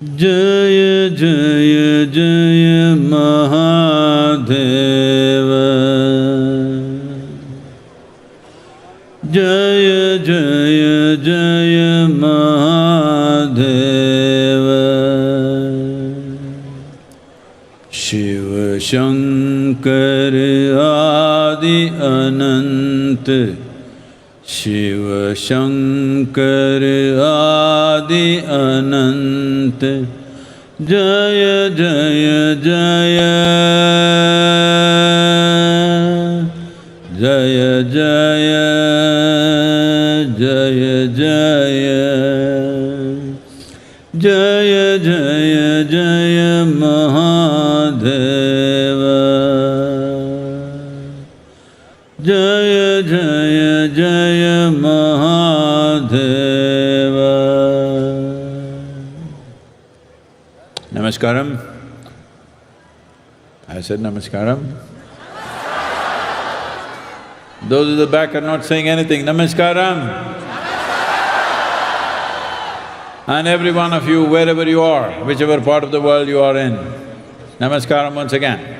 Jaya Jaya Jaya Mahadeva Jaya Jaya Jaya Mahadeva Shiva Shankar Adi Anant Shiva Shankar Adi Anant Jaya Jaya Jaya Jaya Jaya Jaya Jaya Jaya Jaya Jaya Mahadeva Jaya Jaya Jaya Mahadeva. Namaskaram. I said namaskaram. Those at the back are not saying anything. Namaskaram. And every one of you, wherever you are, whichever part of the world you are in, namaskaram once again.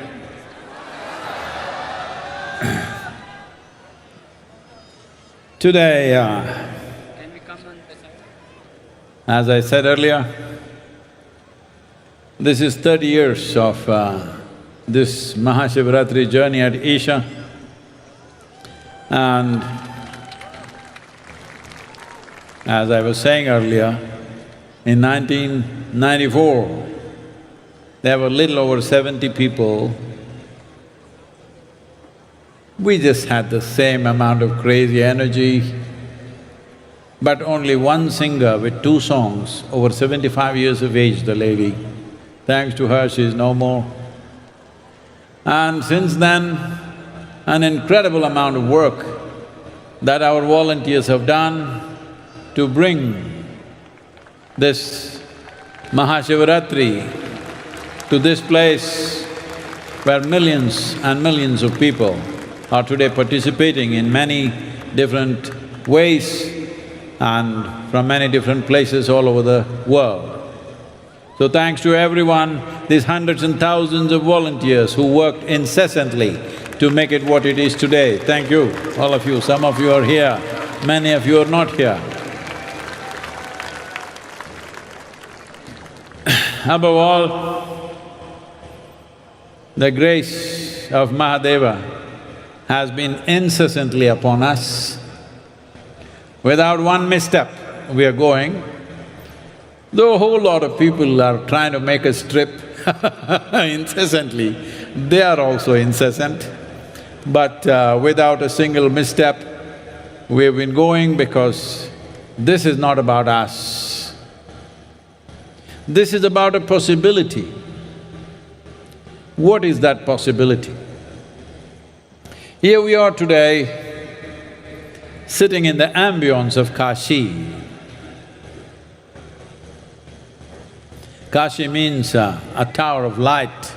Today, as I said earlier, this is 30 years of this Mahashivratri journey at Isha, and as I was saying earlier, in 1994, there were little over 70 people. We just had the same amount of crazy energy, but only one singer with 2 songs, over 75 years of age, the lady. Thanks to her, she is no more. And since then, an incredible amount of work that our volunteers have done to bring this Mahashivratri to this place where millions and millions of people are today participating in many different ways and from many different places all over the world. So thanks to everyone, these hundreds and thousands of volunteers who worked incessantly to make it what it is today. Thank you, all of you. Some of you are here, many of you are not here. Above all, the grace of Mahadeva has been incessantly upon us. Without one misstep, we are going. Though a whole lot of people are trying to make us trip incessantly, they are also incessant. But without a single misstep, we have been going because this is not about us. This is about a possibility. What is that possibility? Here we are today, sitting in the ambience of Kashi. Kashi means a tower of light.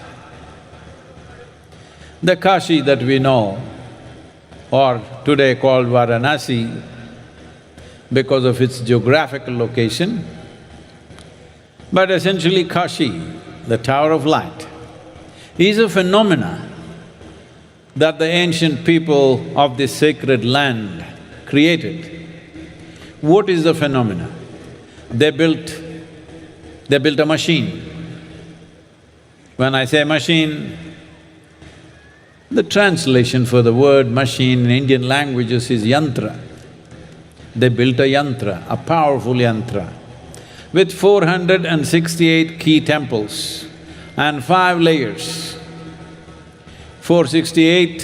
The Kashi that we know, or today called Varanasi, because of its geographical location, but essentially Kashi, the tower of light, is a phenomena that the ancient people of this sacred land created. What is the phenomena? They built a machine. When I say machine, the translation for the word machine in Indian languages is yantra. They built a yantra, a powerful yantra, with 468 key temples and 5 layers. 468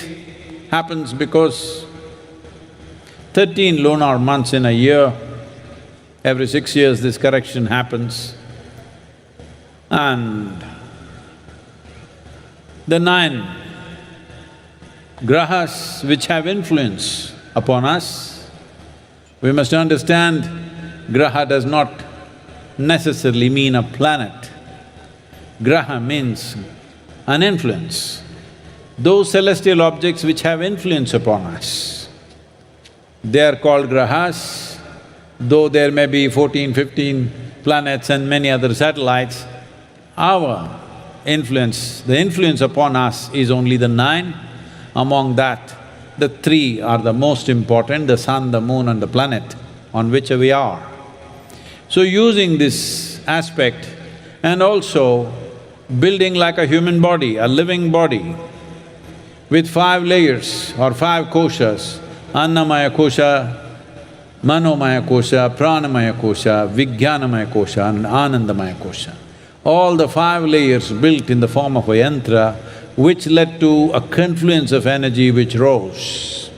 happens because 13 lunar months in a year, every 6 years this correction happens, and the 9 grahas which have influence upon us. We must understand, graha does not necessarily mean a planet. Graha means an influence. Those celestial objects which have influence upon us, they are called grahas, though there may be 14, 15 planets and many other satellites, our influence, the influence upon us is only the 9. Among that, the 3 are the most important, the sun, the moon and the planet on which we are. So using this aspect and also building like a human body, a living body, with 5 layers or 5 koshas, Annamaya kosha, Manomaya kosha, Pranamaya kosha, Vijnanamaya kosha and Anandamaya kosha. All the 5 layers built in the form of a yantra, which led to a confluence of energy which rose.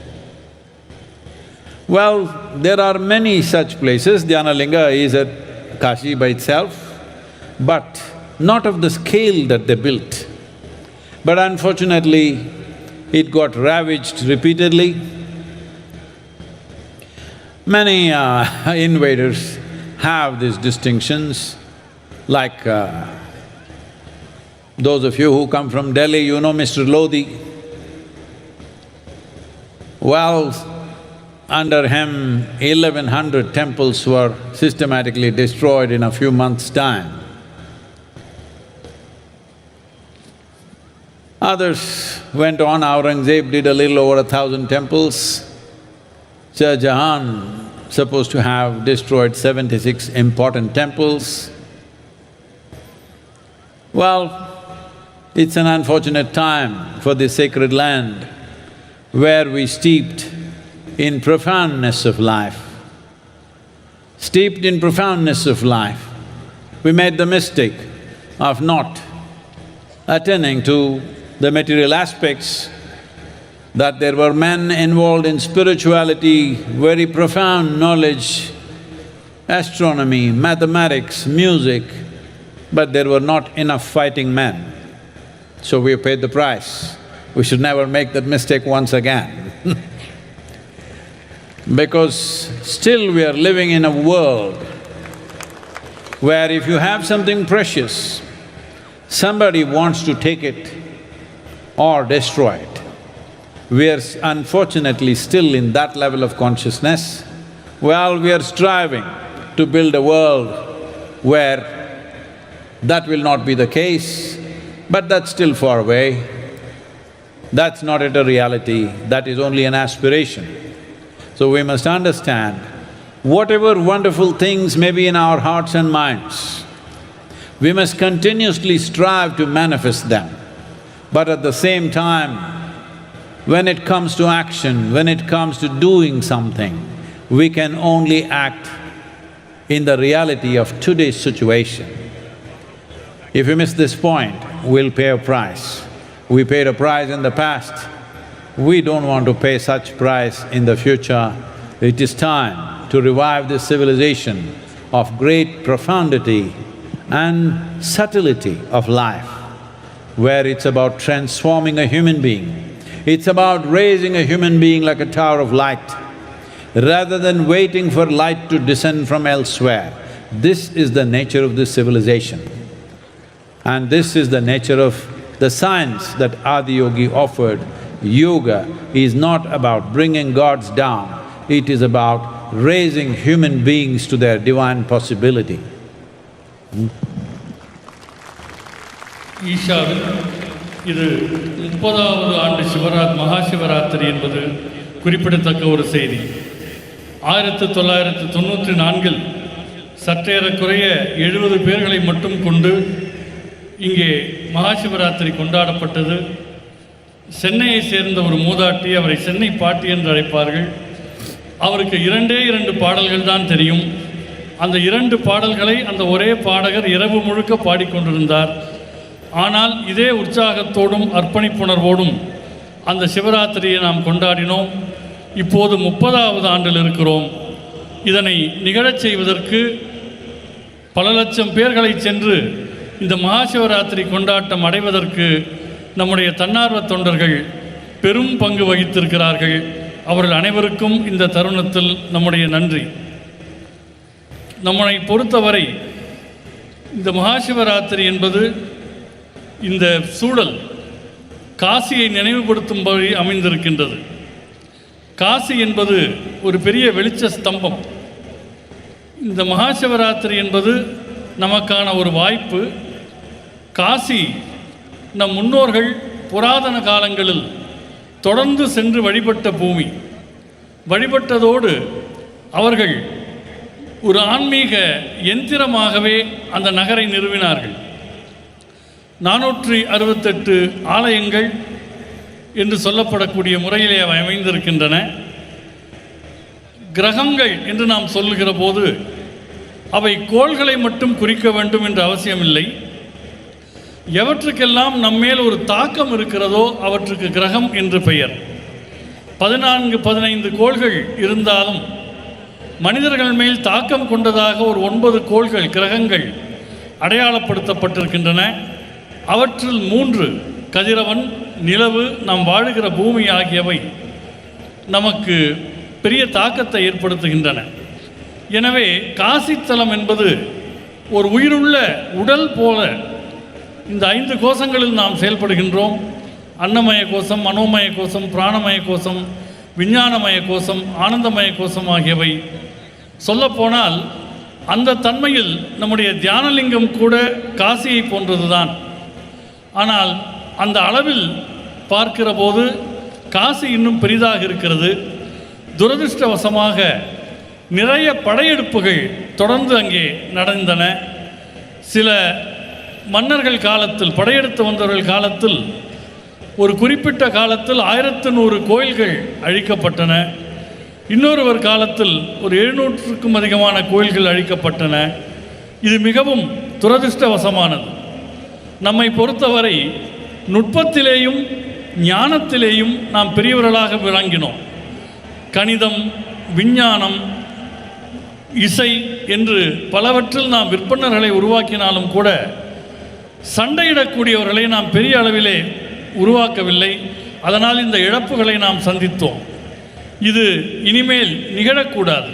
Well, there are many such places. Dhyanalinga is at Kashi by itself, but not of the scale that they built. But unfortunately, it got ravaged repeatedly. Many invaders have these distinctions, like those of you who come from Delhi, you know Mr. Lodi. Well, under him, 1100 temples were systematically destroyed in a few months' time. Others went on, Aurangzeb did a little over 1,000 temples. Shah Jahan supposed to have destroyed 76 important temples. Well, it's an unfortunate time for this sacred land where we steeped in profoundness of life. Steeped in profoundness of life, we made the mistake of not attending to the material aspects, that there were men involved in spirituality, very profound knowledge, astronomy, mathematics, music, but there were not enough fighting men. So we paid the price. We should never make that mistake once again because still we are living in a world where if you have something precious, somebody wants to take it or destroy it. We are unfortunately still in that level of consciousness. Well, we are striving to build a world where that will not be the case, but that's still far away. That's not yet a reality, that is only an aspiration. So we must understand, whatever wonderful things may be in our hearts and minds, we must continuously strive to manifest them. But at the same time, when it comes to action, when it comes to doing something, we can only act in the reality of today's situation. If we miss this point, we'll pay a price. We paid a price in the past, we don't want to pay such price in the future. It is time to revive this civilization of great profundity and subtlety of life, where it's about transforming a human being. It's about raising a human being like a tower of light, rather than waiting for light to descend from elsewhere. This is the nature of this civilization. And this is the nature of the science that Adiyogi offered. Yoga is not about bringing gods down, it is about raising human beings to their divine possibility. ஈஷாவில் இது 30வது ஆண்டு மகாசிவராத்திரி என்பது குறிப்பிடத்தக்க ஒரு செய்தி. 1994 சற்றேறக்குறைய 70 பேர்களை மட்டும் கொண்டு இங்கே மகாசிவராத்திரி கொண்டாடப்பட்டது. சென்னையை சேர்ந்த ஒரு மூதாட்டி, அவரை சென்னை பாட்டி என்று அழைப்பார்கள். அவருக்கு 2 பாடல்கள் தான் தெரியும். அந்த 2 பாடல்களை அந்த ஒரே பாடகர் இரவு முழுக்க பாடிக்கொண்டிருந்தார். ஆனால் இதே உற்சாகத்தோடும் அர்ப்பணிப்புணர்வோடும் அந்த சிவராத்திரியை நாம் கொண்டாடினோம். இப்போது 30வது ஆண்டில் இருக்கிறோம். இதனை நிகழச் செய்வதற்கு பல லட்சம் பேர்களை சென்று இந்த மகாசிவராத்திரி கொண்டாட்டம் அடைவதற்கு நம்முடைய தன்னார்வ தொண்டர்கள் பெரும் பங்கு வகித்திருக்கிறார்கள். அவர்கள் அனைவருக்கும் இந்த தருணத்தில் நம்முடைய நன்றி. நம்மை பொறுத்தவரை இந்த மகாசிவராத்திரி என்பது இந்த சூழல் காசியை நினைவுபடுத்தும்படி அமைந்திருக்கின்றது. காசி என்பது ஒரு பெரிய வெளிச்ச ஸ்தம்பம். இந்த மகாசிவராத்திரி என்பது நமக்கான ஒரு வாய்ப்பு. காசி நம் முன்னோர்கள் புராதன காலங்களில் தொடர்ந்து சென்று வழிபட்ட பூமி. வழிபட்டதோடு அவர்கள் ஒரு ஆன்மீக எந்திரமாகவே அந்த நகரை நிறுவினார்கள். 468 ஆலயங்கள் என்று சொல்லப்படக்கூடிய முறையிலே அவை அமைந்திருக்கின்றன. கிரகங்கள் என்று நாம் சொல்லுகிற போது அவை கோள்களை மட்டும் குறிக்க வேண்டும் என்ற அவசியமில்லை. எவற்றுக்கெல்லாம் நம்மேல் ஒரு தாக்கம் இருக்கிறதோ அவற்றுக்கு கிரகம் என்று பெயர். 14-15 கோள்கள் இருந்தாலும் மனிதர்கள் மேல் தாக்கம் கொண்டதாக ஒரு 9 கோள்கள் கிரகங்கள் அடையாளப்படுத்தப்பட்டிருக்கின்றன. அவற்றில் 3 கதிரவன், நிலவு, நாம் வாழுகிற பூமி ஆகியவை நமக்கு பெரிய தாக்கத்தை ஏற்படுத்துகின்றன. எனவே காசித்தலம் என்பது ஒரு உயிருள்ள உடல் போல இந்த 5 கோஷங்களில் நாம் செயல்படுகின்றோம். அன்னமய கோஷம், மனோமய கோஷம், பிராணமய கோஷம், விஞ்ஞானமய கோஷம், ஆனந்தமய கோஷம் ஆகியவை. சொல்லப்போனால் அந்த தன்மையில் நம்முடைய தியானலிங்கம் கூட காசியை போன்றதுதான். ஆனால் அந்த அளவில் பார்க்கிற போது காசி இன்னும் பெரிதாக இருக்கிறது. துரதிருஷ்டவசமாக நிறைய படையெடுப்புகள் தொடர்ந்து அங்கே நடந்தன. சில மன்னர்கள் காலத்தில், படையெடுத்து வந்தவர்கள் காலத்தில், ஒரு குறிப்பிட்ட காலத்தில் 1100 கோயில்கள் அழிக்கப்பட்டன. இன்னொருவர் காலத்தில் ஒரு 700க்கும் அதிகமான கோயில்கள் அழிக்கப்பட்டன. இது மிகவும் துரதிருஷ்டவசமானது. நம்மை பொறுத்தவரை நுட்பத்திலேயும் ஞானத்திலேயும் நாம் பெரியவர்களாக விளங்கினோம். கணிதம், விஞ்ஞானம், இசை என்று பலவற்றில் நாம் விற்பனர்களை உருவாக்கினாலும் கூட சண்டையிடக்கூடியவர்களை நாம் பெரிய அளவிலே உருவாக்கவில்லை. அதனால் இந்த இழப்புகளை நாம் சந்தித்தோம். இது இனிமேல் நிகழக்கூடாது.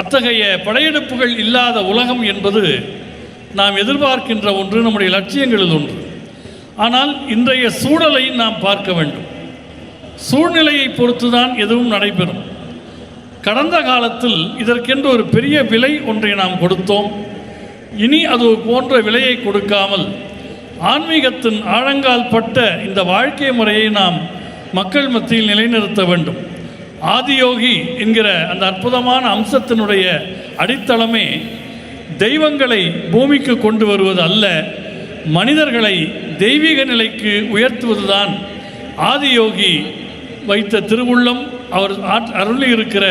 அத்தகைய படையெடுப்புகள் இல்லாத உலகம் என்பது நாம் எதிர்பார்க்கின்ற ஒன்று, நம்முடைய லட்சியங்களில் ஒன்று. ஆனால் இன்றைய சூழலை நாம் பார்க்க வேண்டும். சூழ்நிலையை பொறுத்துதான் எதுவும் நடைபெறும். கடந்த காலத்தில் இதற்கென்று ஒரு பெரிய விலை ஒன்றை நாம் கொடுத்தோம். இனி அது போன்ற விலையை கொடுக்காமல் ஆன்மீகத்தின் ஆழங்கால் பட்ட இந்த வாழ்க்கை முறையை நாம் மக்கள் மத்தியில் நிலைநிறுத்த வேண்டும். ஆதியோகி என்கிற அந்த அற்புதமான அம்சத்தினுடைய அடித்தளமே தெய்வங்களை பூமிக்கு கொண்டு வருவது அல்ல, மனிதர்களை தெய்வீக நிலைக்கு உயர்த்துவதுதான் ஆதியோகி வைத்த திருவுள்ளம், அவர் அருளி இருக்கிற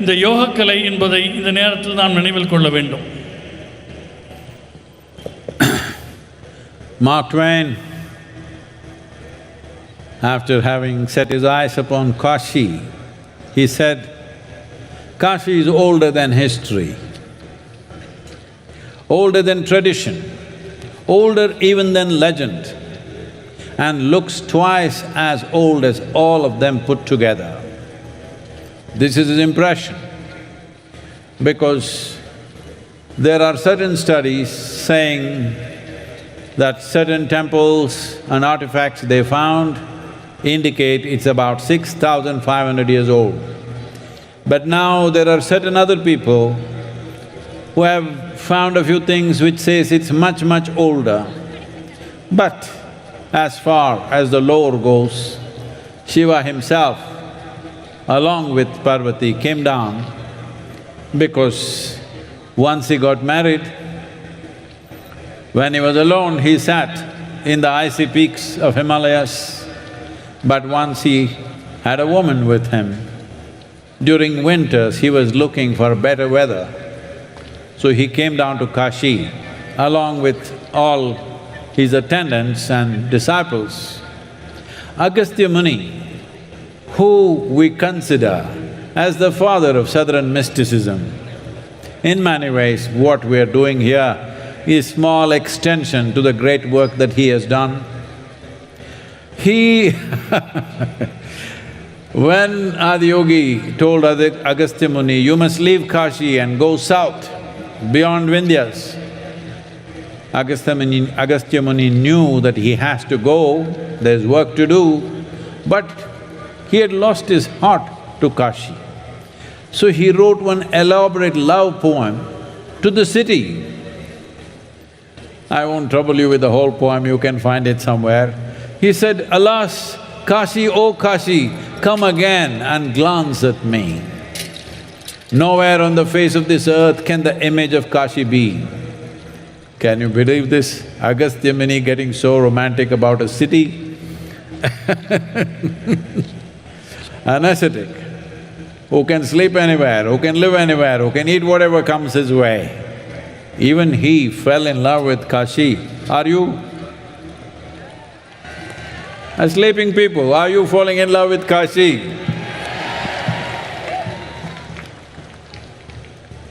இந்த யோகக்கலை என்பதை இந்த நேரத்தில் நாம் நினைவில் கொள்ள வேண்டும். Mark Twain, after having set his eyes upon Kashi, he said, Kashi is older than history, older than tradition, older even than legend, and looks twice as old as all of them put together. This is his impression, because there are certain studies saying that certain temples and artifacts they found indicate it's about 6,500 years old. But now there are certain other people who have found a few things which says it's much, much older. But as far as the lore goes, Shiva himself, along with Parvati, came down because once he got married, when he was alone, he sat in the icy peaks of Himalayas. But once he had a woman with him. During winters, he was looking for better weather. So he came down to Kashi along with all his attendants and disciples. Agastya Muni, who we consider as the father of southern mysticism, in many ways what we are doing here is small extension to the great work that he has done. He when Adiyogi told Agastya Muni, you must leave Kashi and go south, beyond Vindhyas, Agastya Muni knew that he has to go, there's work to do, but he had lost his heart to Kashi. So he wrote one elaborate love poem to the city I won't trouble you with the whole poem, you can find it somewhere. He said, "Alas, Kashi, oh Kashi, come again and glance at me. Nowhere on the face of this earth can the image of Kashi be." Can you believe this? Agastya Muni getting so romantic about a city? An ascetic who can sleep anywhere, who can live anywhere, who can eat whatever comes his way. Even he fell in love with Kashi. Are you? Sleeping people, are you falling in love with Kashi?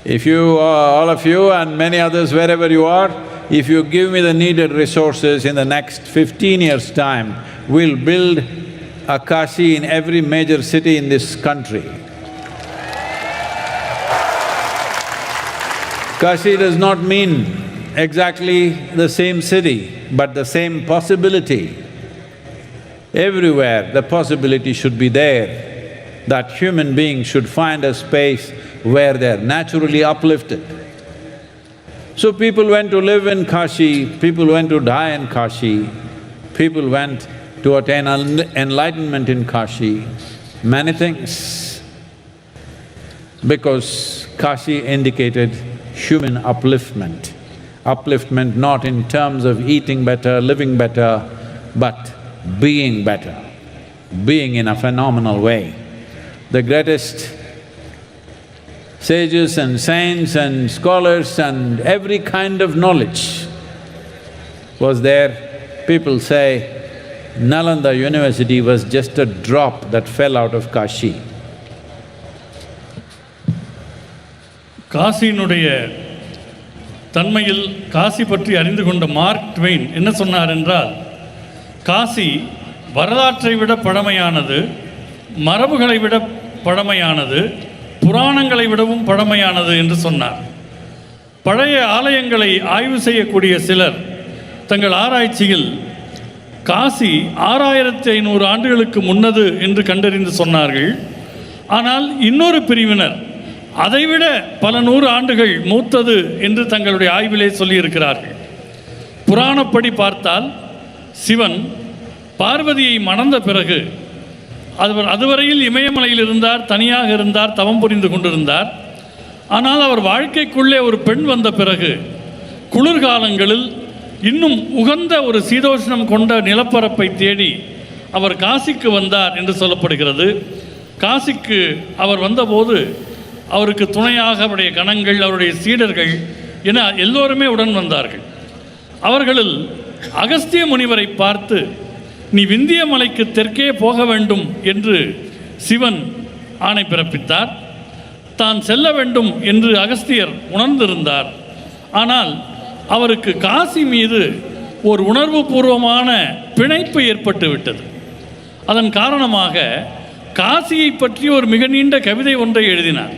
If you, all of you and many others wherever you are, if you give me the needed resources in the next 15 years' time, we'll build a Kashi in every major city in this country. Kashi does not mean exactly the same city, but the same possibility. Everywhere the possibility should be there, that human beings should find a space where they're naturally uplifted. So people went to live in Kashi, people went to die in Kashi, people went to attain enlightenment in Kashi, many things. Because Kashi indicated human upliftment. Upliftment not in terms of eating better, living better, but being better, being in a phenomenal way. The greatest sages and saints and scholars and every kind of knowledge was there. People say Nalanda University was just a drop that fell out of Kashi. காசியினுடைய தன்மையில் காசி பற்றி அறிந்து கொண்ட mark Twain என்ன சொன்னார் என்றால், காசி வரலாற்றை விட பழமையானது, மரபுகளை விட பழமையானது, புராணங்களை விடவும் பழமையானது என்று சொன்னார். பழைய ஆலயங்களை ஆய்வு செய்யக்கூடிய சிலர் தங்கள் ஆராய்ச்சியில் காசி 6500 ஆண்டுகளுக்கு முன்னது என்று கண்டறிந்து சொன்னார்கள். ஆனால் இன்னொரு பிரிவினர் அதைவிட பல 100 ஆண்டுகள் மூத்தது என்று தங்களுடைய ஆய்விலே சொல்லியிருக்கிறார்கள். புராணப்படி பார்த்தால் சிவன் பார்வதியை மணந்த பிறகு அதுவரையில் இமயமலையில் இருந்தார், தனியாக இருந்தார், தவம் புரிந்து கொண்டிருந்தார். ஆனால் அவர் வாழ்க்கைக்குள்ளே ஒரு பெண் வந்த பிறகு குளிர்காலங்களில் இன்னும் உகந்த ஒரு சீதோஷ்ணம் கொண்ட நிலப்பரப்பை தேடி அவர் காசிக்கு வந்தார் என்று சொல்லப்படுகிறது. காசிக்கு அவர் வந்தபோது அவருக்கு துணையாக அவருடைய கணங்கள், அவருடைய சீடர்கள் என எல்லோருமே உடன் வந்தார்கள். அவர்களில் அகஸ்திய முனிவரை பார்த்து, "நீ விந்திய மலைக்கு தெற்கே போக வேண்டும்" என்று சிவன் ஆணை பிறப்பித்தார். தான் செல்ல வேண்டும் என்று அகஸ்தியர் உணர்ந்திருந்தார். ஆனால் அவருக்கு காசி மீது ஒரு உணர்வு பூர்வமான பிணைப்பு ஏற்பட்டு விட்டது. அதன் காரணமாக காசியை பற்றி ஒரு மிக நீண்ட கவிதை ஒன்றை எழுதினார்.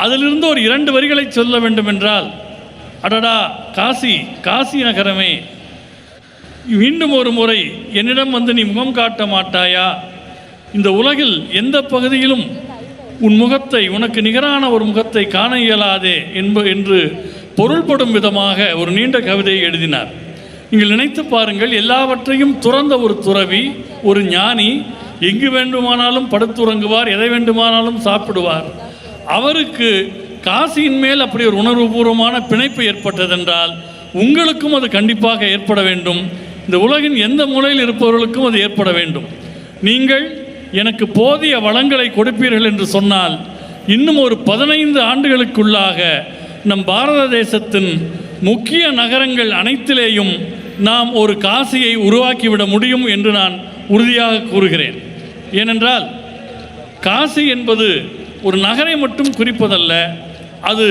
அதிலிருந்து ஒரு 2 வரிகளை சொல்ல வேண்டும் என்றால், "அடடா காசி, காசி நகரமே, மீண்டும் ஒரு முறை என்னிடம் வந்து நீ முகம் காட்ட மாட்டாயா? இந்த உலகில் எந்த பகுதியிலும் உன் முகத்தை, உனக்கு நிகரான ஒரு முகத்தை காண இயலாதே" என்று பொருள்படும் விதமாக ஒரு நீண்ட கவிதையை எழுதினார். நீங்கள் நினைத்து பாருங்கள், எல்லாவற்றையும் துறந்த ஒரு துறவி, ஒரு ஞானி, எங்கு வேண்டுமானாலும் படுத்துறங்குவார், எதை வேண்டுமானாலும் சாப்பிடுவார். அவருக்கு காசியின் மேல் அப்படி ஒரு உணர்வுபூர்வமான பிணைப்பு ஏற்பட்டதென்றால் உங்களுக்கும் அது கண்டிப்பாக ஏற்பட வேண்டும். இந்த உலகின் எந்த மூலையில் இருப்பவர்களுக்கும் அது ஏற்பட வேண்டும். நீங்கள் எனக்கு போதிய வளங்களை கொடுப்பீர்கள் என்று சொன்னால் இன்னும் ஒரு 15 ஆண்டுகளுக்குள்ளாக நம் பாரத தேசத்தின் முக்கிய நகரங்கள் அனைத்திலேயும் நாம் ஒரு காசியை உருவாக்கிவிட முடியும் என்று நான் உறுதியாக கூறுகிறேன். ஏனென்றால் காசி என்பது ஒரு நகரை மட்டும் குறிப்பதல்ல, அது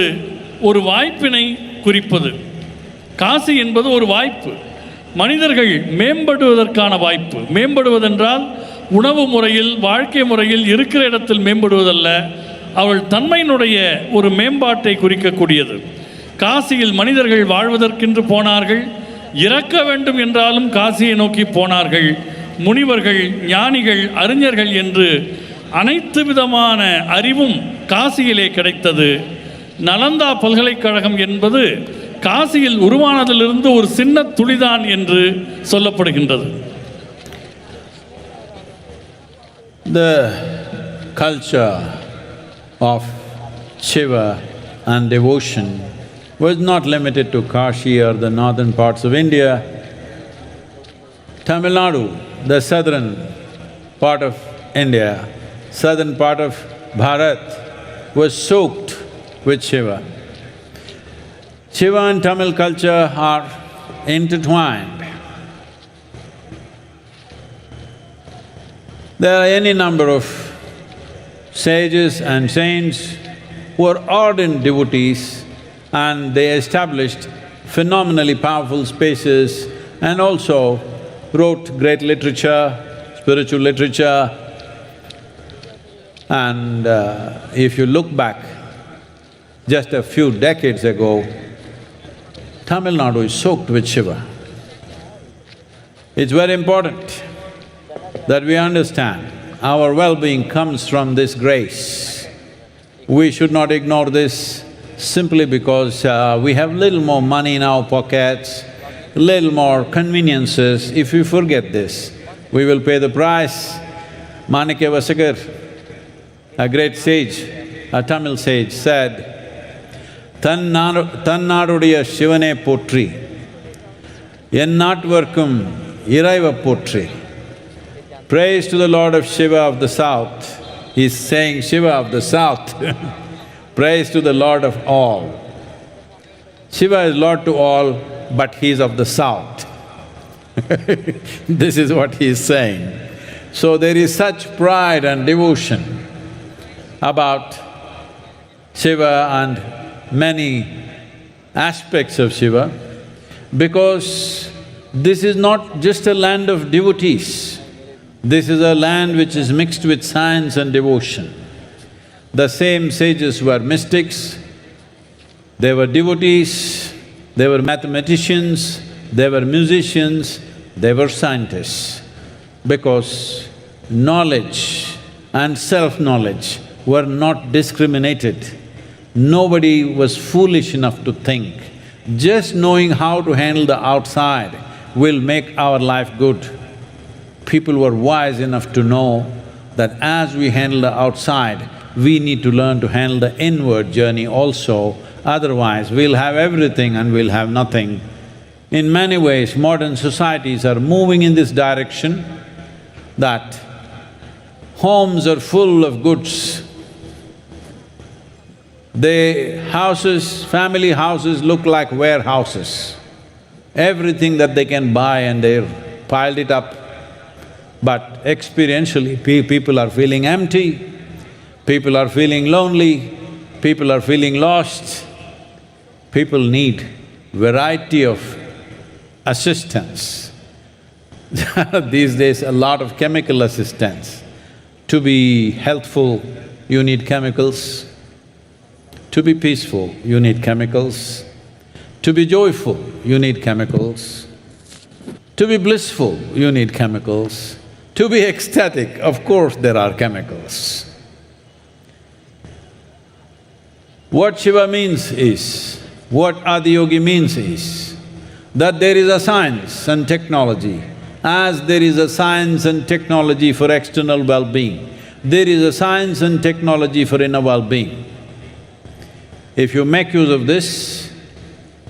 ஒரு வாய்ப்பினை குறிப்பது. காசி என்பது ஒரு வாய்ப்பு, மனிதர்கள் மேம்படுவதற்கான வாய்ப்பு. மேம்படுவதென்றால் உணவு முறையில், வாழ்க்கை முறையில், இருக்கிற இடத்தில் மேம்படுவதல்ல, அவள் தன்மையினுடைய ஒரு மேம்பாட்டை குறிக்கக்கூடியது. காசியில் மனிதர்கள் வாழ்வதற்கென்று போனார்கள், இறக்க வேண்டும் என்றாலும் காசியை நோக்கி போனார்கள். முனிவர்கள், ஞானிகள், அறிஞர்கள் என்று அனைத்து விதமான அறிவும் காசியிலே கிடைத்தது. நலந்தா பல்கலைக்கழகம் என்பது காசியில் உருவானதிலிருந்து ஒரு சின்ன துளிதான் என்று சொல்லப்படுகின்றது. The culture of Shiva and devotion was not limited to Kashi or the northern parts of India. Tamil Nadu, the southern part of India, southern part of Bharat, was soaked with Shiva. Shiva and Tamil culture are intertwined. There are any number of sages and saints who are ardent devotees, and they established phenomenally powerful spaces and also wrote great literature, spiritual literature. And if you look back just a few decades ago, Tamil Nadu is soaked with Shiva. It's very important that we understand our well-being comes from this grace. We should not ignore this simply because we have little more money in our pockets, little more conveniences. If we forget this, we will pay the price. Manikya Vasakar, a great sage, a Tamil sage, said, "Tannaadudiya Shivane potri, ennatvarkum iraiva potri." Praise to the Lord of Shiva of the south. He's saying Shiva of the south praise to the Lord of all. Shiva is Lord to all, but he's of the south. This is what he is saying. So there is such pride and devotion about Shiva and many aspects of Shiva, because this is not just a land of devotees. This is a land which is mixed with science and devotion. The same sages were mystics, they were devotees, they were mathematicians, they were musicians, they were scientists. Because knowledge and self-knowledge were not discriminated. Nobody was foolish enough to think, just knowing how to handle the outside will make our life good. People were wise enough to know that as we handle the outside, we need to learn to handle the inward journey also, otherwise we'll have everything and we'll have nothing. In many ways, modern societies are moving in this direction that homes are full of goods. Family houses look like warehouses. Everything that they can buy and they've piled it up. But experientially, people are feeling empty, people are feeling lonely, people are feeling lost. People need variety of assistance. These days, a lot of chemical assistance. To be healthful, you need chemicals. To be peaceful, you need chemicals. To be joyful, you need chemicals. To be blissful, you need chemicals. To be ecstatic, of course there are chemicals. What Shiva means is, what Adiyogi means is, that there is a science and technology. As there is a science and technology for external well-being, there is a science and technology for inner well-being. If you make use of this,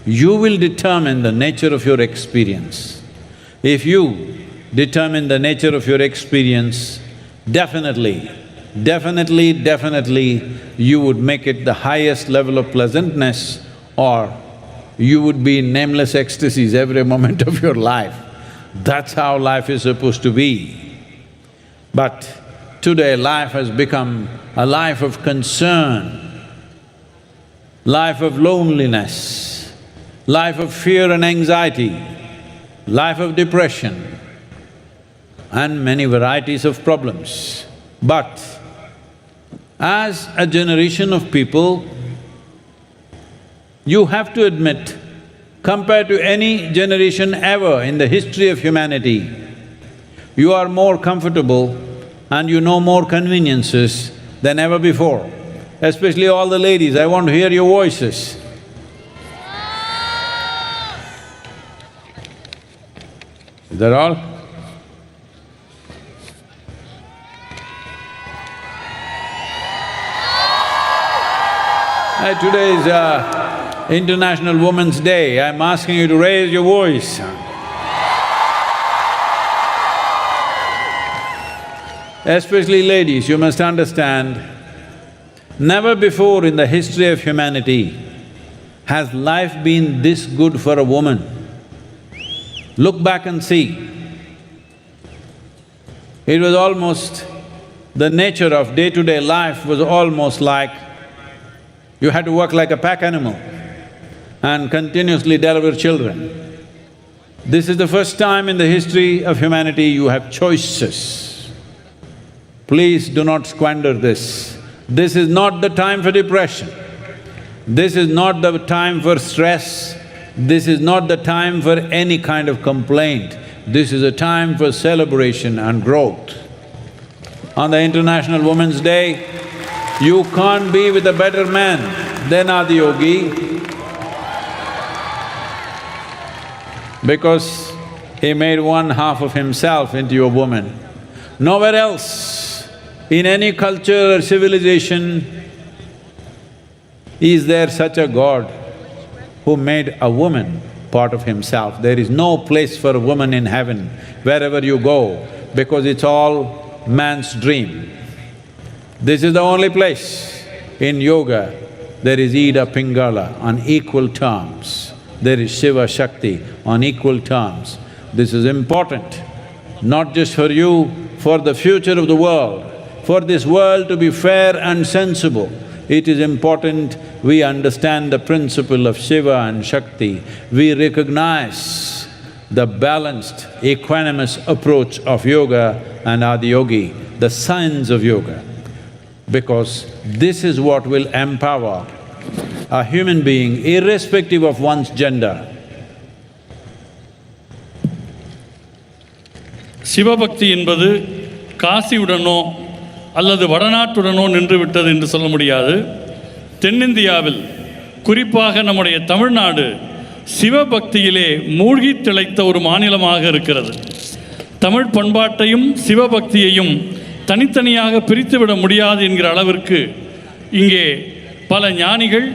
you will determine the nature of your experience. If you determine the nature of your experience, definitely, you would make it the highest level of pleasantness, or you would be in nameless ecstasies every moment of your life. That's how life is supposed to be. But today life has become a life of concern, life of loneliness, life of fear and anxiety, life of depression, and many varieties of problems. But as a generation of people, you have to admit, compared to any generation ever in the history of humanity, you are more comfortable and you know more conveniences than ever before. Especially all the ladies, I want to hear your voices. Is that all? Today is International Women's Day. I'm asking you to raise your voice. Especially ladies, you must understand, never before in the history of humanity has life been this good for a woman. Look back and see. It was almost… the nature of day-to-day life was almost like you had to work like a pack animal and continuously deliver children. This is the first time in the history of humanity you have choices. Please do not squander this. This is not the time for depression. This is not the time for stress. This is not the time for any kind of complaint. This is a time for celebration and growth. On the International Women's Day, you can't be with a better man than Adiyogi because he made one half of himself into a woman. Nowhere else in any culture or civilization is there such a God who made a woman part of himself. There is no place for a woman in heaven wherever you go because it's all man's dream. This is the only place. In yoga, there is Ida Pingala on equal terms. There is Shiva Shakti on equal terms. This is important, not just for you, for the future of the world. For this world to be fair and sensible, it is important we understand the principle of Shiva and Shakti. We recognize the balanced, equanimous approach of yoga and Adiyogi, the science of yoga, because this is what will empower a human being irrespective of one's gender. சிவபக்தி என்பது காசியுடனோ அல்லது வடநாட்டுடனோ நின்று விட்டது என்று சொல்ல முடியாது. தென்னிந்தியாவில் குறிப்பாக நம்முடைய தமிழ்நாடு சிவபக்தியிலே மூழ்கி திளைத்த ஒரு மாநிலமாக இருக்கிறது. தமிழ் பண்பாட்டையும் சிவபக்தியையும் தனித்தனியாக பிரித்துவிட முடியாது என்கிற அளவிற்கு இங்கே பல ஞானிகள்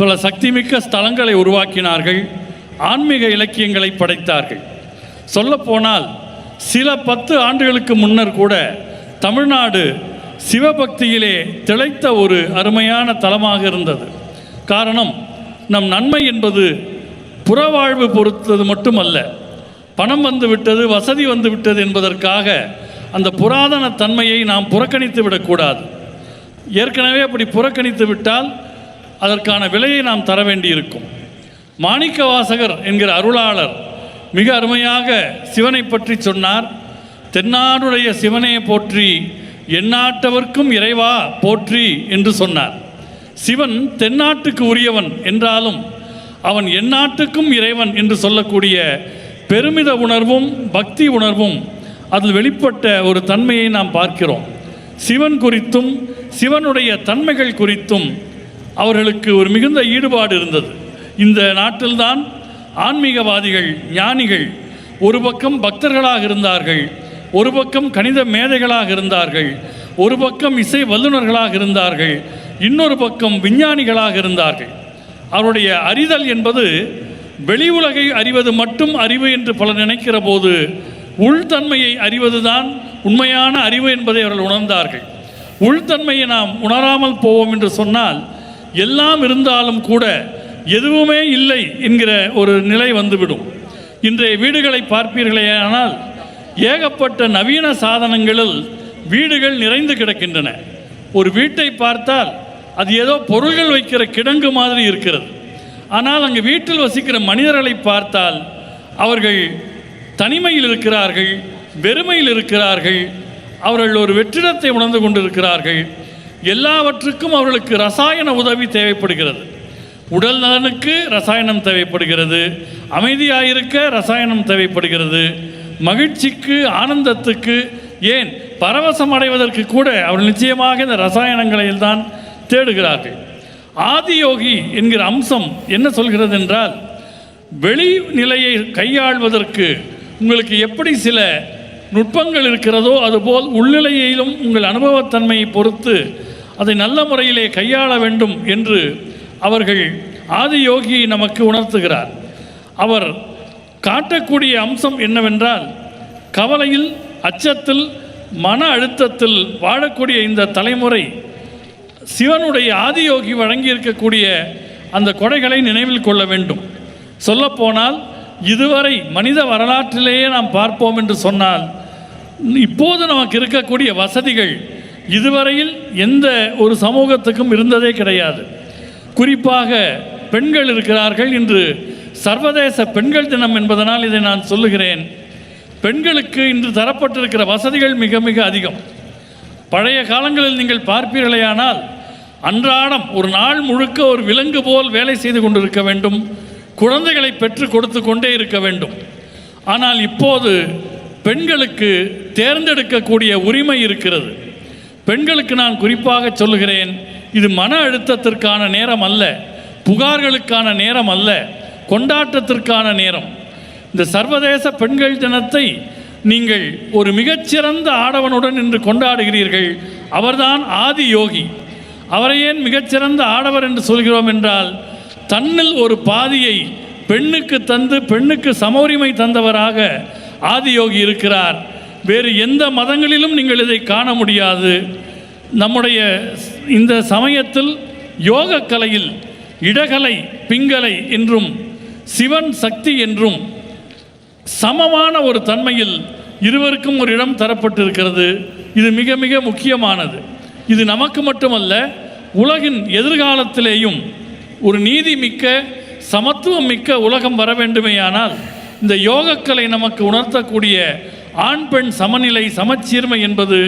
பல சக்திமிக்க ஸ்தலங்களை உருவாக்கினார்கள், ஆன்மீக இலக்கியங்களை படைத்தார்கள். சொல்லப்போனால் சில 10 ஆண்டுகளுக்கு முன்னர் கூட தமிழ்நாடு சிவபக்தியிலே திளைத்த ஒரு அருமையான தலமாக இருந்தது. காரணம், நம் நன்மை என்பது புறவாழ்வு பொறுத்தது மட்டுமல்ல, பணம் வந்துவிட்டது, வசதி வந்துவிட்டது என்பதற்காக அந்த புராதன தன்மையை நாம் புறக்கணித்து விடக்கூடாது. ஏற்கனவே அப்படி புறக்கணித்து விட்டால் அதற்கான விலையை நாம் தர வேண்டியிருக்கும். மாணிக்கவாசகர் என்கிற அருளாளர் மிக அருமையாக சிவனை பற்றி சொன்னார். தென்னாடுடைய சிவனே போற்றி, எந்நாட்டவர்க்கும் இறைவா போற்றி என்று சொன்னார். சிவன் தென்னாட்டுக்கு உரியவன் என்றாலும் அவன் எந்நாட்டுக்கும் இறைவன் என்று சொல்லக்கூடிய பெருமித உணர்வும் பக்தி உணர்வும் அதில் வெளிப்பட்ட ஒரு தன்மையை நாம் பார்க்கிறோம். சிவன் குறித்தும் சிவனுடைய தன்மைகள் குறித்தும் அவர்களுக்கு ஒரு மிகுந்த ஈடுபாடு இருந்தது. இந்த நாட்டில்தான் ஆன்மீகவாதிகள், ஞானிகள் ஒரு பக்கம் பக்தர்களாக இருந்தார்கள், ஒரு பக்கம் கணித மேதைகளாக இருந்தார்கள், ஒரு பக்கம் இசை வல்லுநர்களாக இருந்தார்கள், இன்னொரு பக்கம் விஞ்ஞானிகளாக இருந்தார்கள். அவருடைய அறிதல் என்பது வெளி உலகை அறிவது மட்டும் அறிவு என்று பலர் நினைக்கிற போது உள்தன்மையை அறிவதுதான் உண்மையான அறிவு என்பதை அவர்கள் உணர்ந்தார்கள். உள்தன்மையை நாம் உணராமல் போவோம் என்று சொன்னால் எல்லாம் இருந்தாலும் கூட எதுவுமே இல்லை என்கிற ஒரு நிலை வந்துவிடும். இன்றைய வீடுகளை பார்ப்பீர்களேயானால் ஏகப்பட்ட நவீன சாதனங்களில் வீடுகள் நிறைந்து கிடக்கின்றன. ஒரு வீட்டை பார்த்தால் அது ஏதோ பொருள்கள் வைக்கிற கிடங்கு மாதிரி இருக்கிறது. ஆனால் அங்கு வீட்டில் வசிக்கிற மனிதர்களை பார்த்தால் அவர்கள் தனிமையில் இருக்கிறார்கள், வெறுமையில் இருக்கிறார்கள், அவர்கள் ஒரு வெற்றிடத்தை உணர்ந்து கொண்டிருக்கிறார்கள். எல்லாவற்றுக்கும் அவர்களுக்கு ரசாயன உதவி தேவைப்படுகிறது. உடல் நலனுக்கு ரசாயனம் தேவைப்படுகிறது, அமைதியாயிருக்க ரசாயனம் தேவைப்படுகிறது, மகிழ்ச்சிக்கு, ஆனந்தத்துக்கு, ஏன் பரவசம் அடைவதற்கு கூட அவர்கள் நிச்சயமாக இந்த ரசாயனங்களையில் தான் தேடுகிறார்கள். ஆதியோகி என்கிற அம்சம் என்ன சொல்கிறது என்றால், வெளி நிலையை கையாள்வதற்கு உங்களுக்கு எப்படி சில நுட்பங்கள் இருக்கிறதோ அதுபோல் உள்நிலையிலும் உங்கள் அனுபவத்தன்மையை பொறுத்து அதை நல்ல முறையிலே கையாள வேண்டும் என்று அவர்கள் ஆதியோகி நமக்கு உணர்த்துகிறார். அவர் காட்டக்கூடிய அம்சம் என்னவென்றால், கவலையில், அச்சத்தில், மன அழுத்தத்தில் வாழக்கூடிய இந்த தலைமுறை சிவனுடைய ஆதியோகி வழங்கியிருக்கக்கூடிய அந்த கொடைகளை நினைவில் கொள்ள வேண்டும். சொல்லப்போனால் இதுவரை மனித வரலாற்றிலேயே நாம் பார்ப்போம் என்று சொன்னால், இப்போது நமக்கு இருக்கக்கூடிய வசதிகள் இதுவரையில் எந்த ஒரு சமூகத்துக்கும் இருந்ததே கிடையாது. குறிப்பாக பெண்கள் இருக்கிறார்கள். இன்று சர்வதேச பெண்கள் தினம் என்பதனால் இதை நான் சொல்லுகிறேன். பெண்களுக்கு இன்று தரப்பட்டிருக்கிற வசதிகள் மிக மிக அதிகம். பழைய காலங்களில் நீங்கள் பார்ப்பீர்களேயானால் அன்றாடம் ஒரு நாள் முழுக்க ஒரு விலங்கு போல் வேலை செய்து கொண்டிருக்க வேண்டும், குழந்தைகளை பெற்று கொடுத்து கொண்டே இருக்க வேண்டும். ஆனால் இப்போது பெண்களுக்கு தேர்ந்தெடுக்கக்கூடிய உரிமை இருக்கிறது. பெண்களுக்கு நான் குறிப்பாக சொல்லுகிறேன், இது மன அழுத்தத்திற்கான நேரம் அல்ல, புகார்களுக்கான நேரம் அல்ல, கொண்டாட்டத்திற்கான நேரம். இந்த சர்வதேச பெண்கள் தினத்தை நீங்கள் ஒரு மிகச்சிறந்த ஆடவனுடன் இன்று கொண்டாடுகிறீர்கள். அவர்தான் ஆதி யோகி. அவரை ஏன் மிகச்சிறந்த ஆடவர் என்று சொல்கிறோம் என்றால், தன்னில் ஒரு பாதியை பெண்ணுக்கு தந்து பெண்ணுக்கு சமோரிமை தந்தவராக ஆதியோகி இருக்கிறார். வேறு எந்த மதங்களிலும் நீங்கள் இதை காண முடியாது. நம்முடைய இந்த சமயத்தில் யோக கலையில் இடகலை பிங்கலை என்றும் சிவன் சக்தி என்றும் சமமான ஒரு தன்மையில் இருவருக்கும் ஒரு இடம் தரப்பட்டிருக்கிறது. இது மிக மிக முக்கியமானது. இது நமக்கு மட்டுமல்ல, உலகின் எதிர்காலத்திலேயும் ஒரு நீதி மிக்க சமத்துவம் மிக்க உலகம் வர வேண்டுமேயானால் இந்த யோகக்கலை நமக்கு உணர்த்தக்கூடிய ஆண் பெண் சமநிலை சமச்சீர்மை என்பது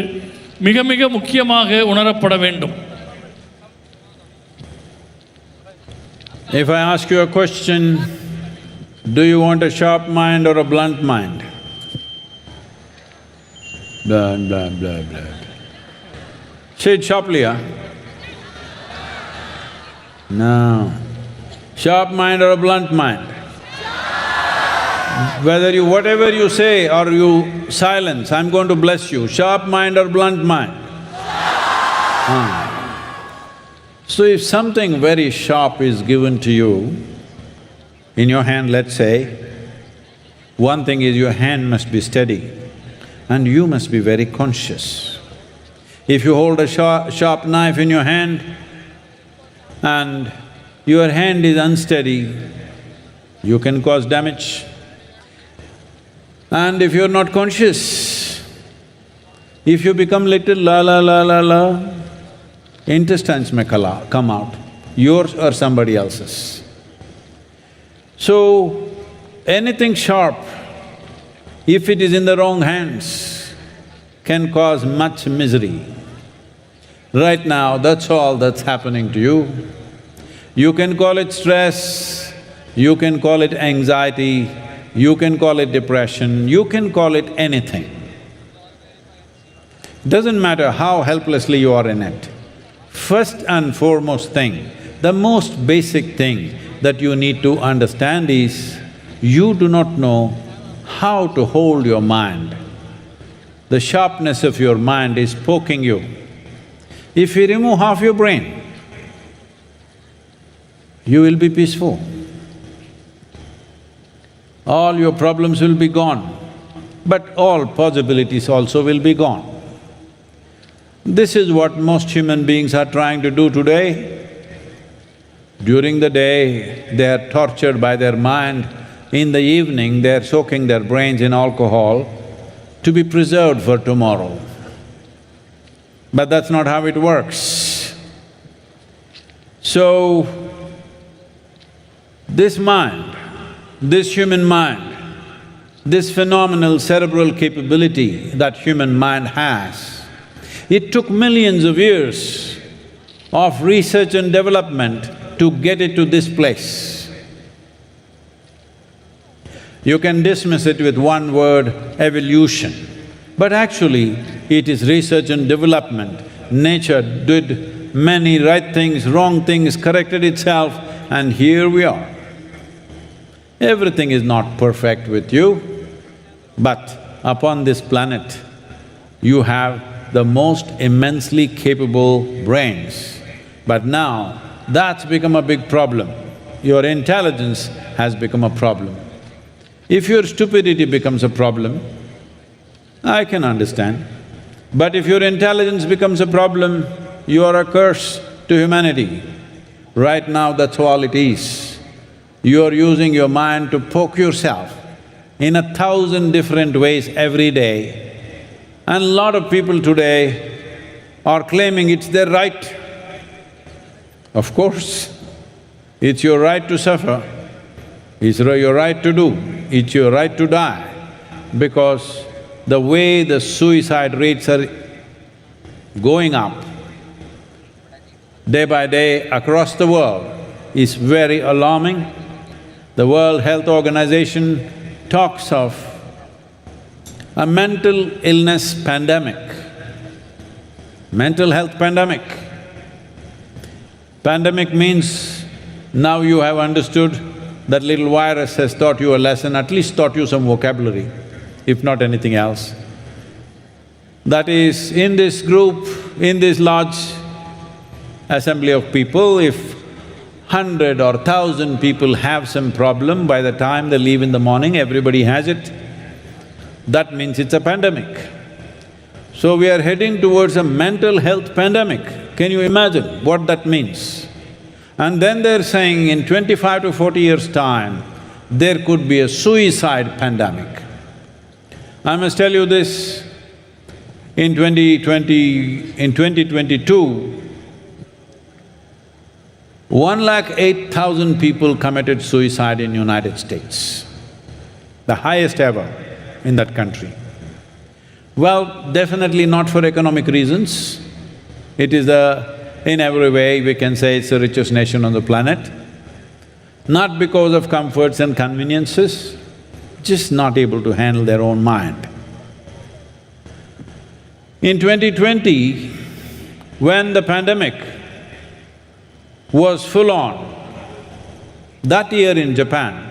மிக மிக முக்கியமாக உணரப்பட வேண்டும். If I ask you a question, do you want a sharp mind or a blunt mind? Blah, blah, blah, blah. Say it sharply, huh? No. Sharp mind or a blunt mind? Whether you… whatever you say or you silence, I'm going to bless you. Sharp mind or blunt mind? So if something very sharp is given to you in your hand, let's say, one thing is your hand must be steady and you must be very conscious. If you hold a sharp knife in your hand and your hand is unsteady, you can cause damage. And if you're not conscious, if you become little la la la la la, intestines may come out, yours or somebody else's. So, anything sharp, if it is in the wrong hands, can cause much misery. Right now, that's all that's happening to you. You can call it stress, you can call it anxiety, you can call it depression, you can call it anything. Doesn't matter how helplessly you are in it. First and foremost thing, the most basic thing that you need to understand is, you do not know how to hold your mind. The sharpness of your mind is poking you. If you remove half your brain, you will be peaceful. All your problems will be gone, but all possibilities also will be gone. This is what most human beings are trying to do today. During the day, they are tortured by their mind. In the evening, they are soaking their brains in alcohol to be preserved for tomorrow. But that's not how it works. So, this mind, this human mind, this phenomenal cerebral capability that human mind has, it took millions of years of research and development to get it to this place. You can dismiss it with one word, evolution. But actually, it is research and development. Nature did many right things, wrong things, corrected itself, and here we are. Everything is not perfect with you. But upon this planet, you have the most immensely capable brains. But now, that's become a big problem. Your intelligence has become a problem. If your stupidity becomes a problem, I can understand. But if your intelligence becomes a problem, you are a curse to humanity. Right now, that's all it is. You are using your mind to poke yourself in 1,000 different ways every day. And a lot of people today are claiming it's their right. Of course, it's your right to suffer, it's your right to do, it's your right to die, because the way the suicide rates are going up day by day across the world is very alarming. The World Health Organization talks of a mental illness pandemic, mental health pandemic. Pandemic means now you have understood that little virus has taught you a lesson, at least taught you some vocabulary, if not anything else. That is, in this group, in this large assembly of people, if 100 or 1,000 people have some problem, by the time they leave in the morning, everybody has it. That means it's a pandemic. So we are heading towards a mental health pandemic. Can you imagine what that means? And then they're saying in 25 to 40 years' time, there could be a suicide pandemic. I must tell you this, in 2022, 1,08,000 people committed suicide in United States, the highest ever in that country. Well, definitely not for economic reasons. It is in every way we can say it's the richest nation on the planet. Not because of comforts and conveniences, just not able to handle their own mind. In 2020, when the pandemic was full on, that year in Japan,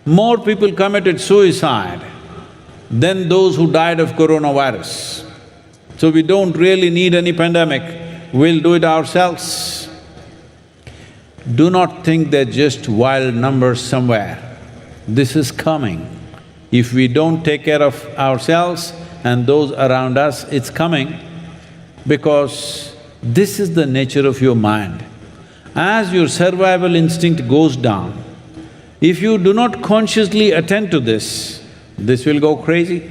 more people committed suicide than those who died of coronavirus. So we don't really need any pandemic, we'll do it ourselves. Do not think they're just wild numbers somewhere. This is coming. If we don't take care of ourselves and those around us, it's coming, because this is the nature of your mind. As your survival instinct goes down, if you do not consciously attend to this will go crazy.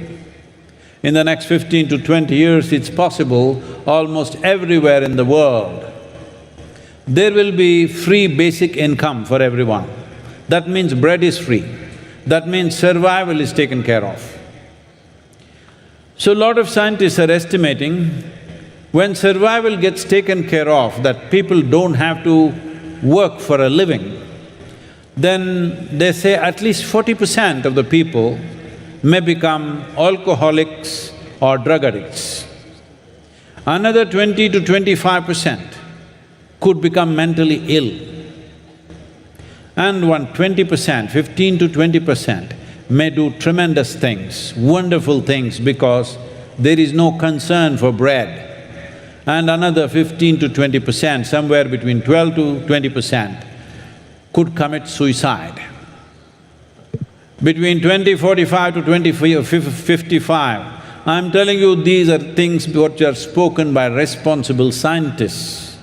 In the next 15 to 20 years, it's possible almost everywhere in the world, there will be free basic income for everyone. That means bread is free, that means survival is taken care of. So a lot of scientists are estimating, when survival gets taken care of, that people don't have to work for a living, then they say at least 40% of the people may become alcoholics or drug addicts. Another 20 to 25% could become mentally ill. And 20%, 15 to 20% may do tremendous things, wonderful things, because there is no concern for bread. And another 15 to 20%, somewhere between 12 to 20%, could commit suicide. Between 2045 to 2055, I'm telling you, these are things which are spoken by responsible scientists.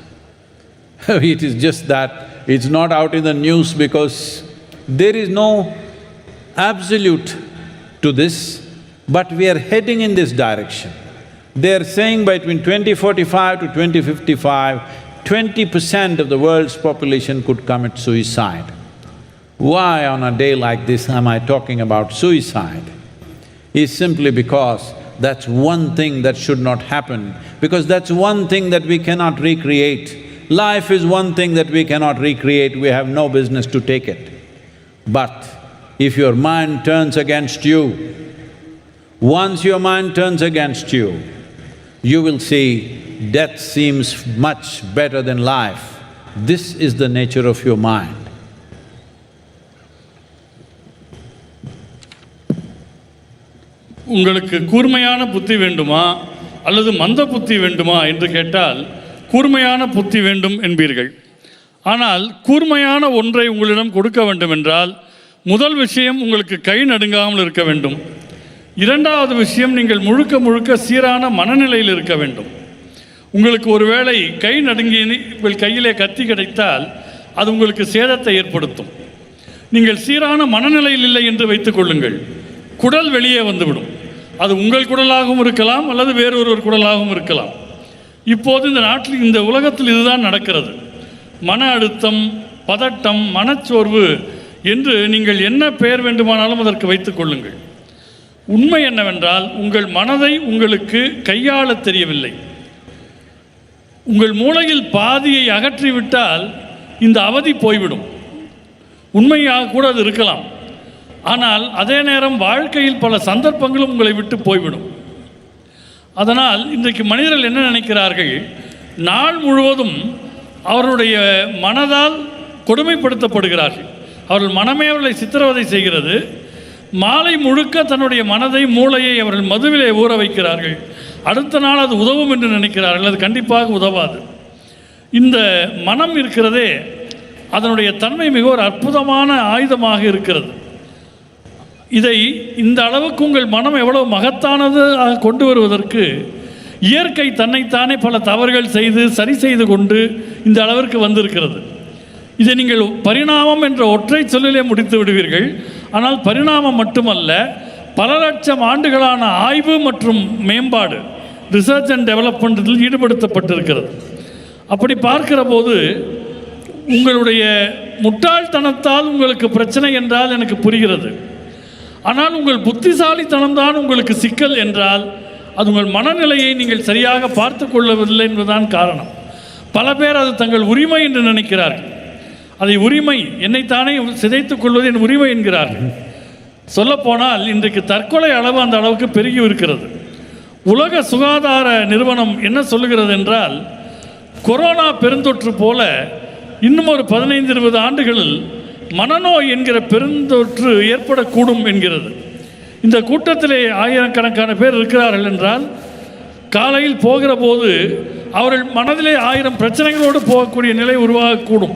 It is just that it's not out in the news because there is no absolute to this, but we are heading in this direction. They are saying between 2045 to 2055, 20% of the world's population could commit suicide. Why on a day like this am I talking about suicide? Is simply because that's one thing that should not happen, because that's one thing that we cannot recreate. Life is one thing that we cannot recreate, we have no business to take it. But if your mind turns against you, once your mind turns against you, you will see death seems much better than life. This is the nature of your mind. உங்களுக்கு கூர்மையான புத்தி வேண்டுமா அல்லது மந்த புத்தி வேண்டுமா என்று கேட்டால் கூர்மையான புத்தி வேண்டும் என்பீர்கள். ஆனால் கூர்மையான ஒன்றை உங்களிடம் கொடுக்க வேண்டும் என்றால் முதல் விஷயம் உங்களுக்கு கை நடுங்காமல் இருக்க வேண்டும். இரண்டாவது விஷயம் நீங்கள் முழுக்க முழுக்க சீரான மனநிலையில் இருக்க வேண்டும். உங்களுக்கு ஒருவேளை கை நடுங்கி உங்கள் கையிலே கத்தி கிடைத்தால் அது உங்களுக்கு சேதத்தை ஏற்படுத்தும். நீங்கள் சீரான மனநிலையில் இல்லை என்று வைத்துக் கொள்ளுங்கள், குடல் வெளியே வந்துவிடும். அது உங்கள் குடலாகவும் இருக்கலாம் அல்லது வேறொரு குடலாகவும் இருக்கலாம். இப்போது இந்த நாட்டில் இந்த உலகத்தில் இதுதான் நடக்கிறது. மன அழுத்தம், பதட்டம், மனச்சோர்வு என்று நீங்கள் என்ன பெயர் வேண்டுமானாலும் அதற்கு வைத்துக் கொள்ளுங்கள். உண்மை என்னவென்றால் உங்கள் மனதை உங்களுக்கு கையாள தெரியவில்லை. உங்கள் மூளையில் பாதியை அகற்றிவிட்டால் இந்த அவதி போய்விடும். உண்மையாக கூட அது இருக்கலாம். ஆனால் அதே நேரம் வாழ்க்கையில் பல சந்தர்ப்பங்களும் உங்களை விட்டு போய்விடும். அதனால் இன்றைக்கு மனிதர்கள் என்ன நினைக்கிறார்கள், நாள் முழுவதும் அவருடைய மனதால் கொடுமைப்படுத்தப்படுகிறார்கள். அவர்கள் மனமே அவர்களை சித்திரவதை செய்கிறது. மாலை முழுக்க தன்னுடைய மனதை, மூளையை அவர்கள் மதுவிலே ஊற வைக்கிறார்கள். அடுத்த நாள் அது உதவும் என்று நினைக்கிறார்கள். அது கண்டிப்பாக உதவாது. இந்த மனம் இருக்கிறதே, அதனுடைய தன்மை மிக ஒரு அற்புதமான ஆயுதமாக இருக்கிறது. இதை இந்த அளவுக்கு உங்கள் மனம் எவ்வளவு மகத்தானது கொண்டு வருவதற்கு இயற்கை தன்னைத்தானே பல தவறுகள் செய்து சரி செய்து கொண்டு இந்த அளவிற்கு வந்திருக்கிறது. இதை நீங்கள் பரிணாமம் என்ற ஒற்றை சொல்லிலே முடித்து விடுவீர்கள். ஆனால் பரிணாமம் மட்டுமல்ல, பல லட்சம் ஆண்டுகளான ஆய்வு மற்றும் மேம்பாடு, ரிசர்ச் அண்ட் டெவலப்மெண்ட்டில் ஈடுபடுத்தப்பட்டிருக்கிறது. அப்படி பார்க்கிற போது உங்களுடைய முட்டாள்தனத்தால் உங்களுக்கு பிரச்சனை என்றால் எனக்கு புரிகிறது. ஆனால் உங்கள் புத்திசாலித்தனம்தான் உங்களுக்கு சிக்கல் என்றால் அது உங்கள் மனநிலையை நீங்கள் சரியாக பார்த்து கொள்ளவில்லை என்பதுதான் காரணம். பல பேர் அது தங்கள் உரிமை என்று நினைக்கிறார்கள். அதை உரிமை, என்னைத்தானே சிதைத்துக் கொள்வது என் உரிமை என்கிறார்கள். சொல்லப்போனால் இன்றைக்கு தற்கொலை அளவு அந்த அளவுக்கு பெருகி இருக்கிறது. உலக சுகாதார நிறுவனம் என்ன சொல்லுகிறது என்றால், கொரோனா பெருந்தொற்று போல இன்னும் ஒரு 15-20 ஆண்டுகளில் மனநோய் என்கிற பெருந்தொற்று ஏற்படக்கூடும் என்கிறது. இந்த கூட்டத்திலே ஆயிரக்கணக்கான பேர் இருக்கிறார்கள் என்றால் காலையில் போகிற போது அவர்கள் மனதிலே 1000 பிரச்சனைகளோடு போகக்கூடிய நிலை உருவாகக்கூடும்.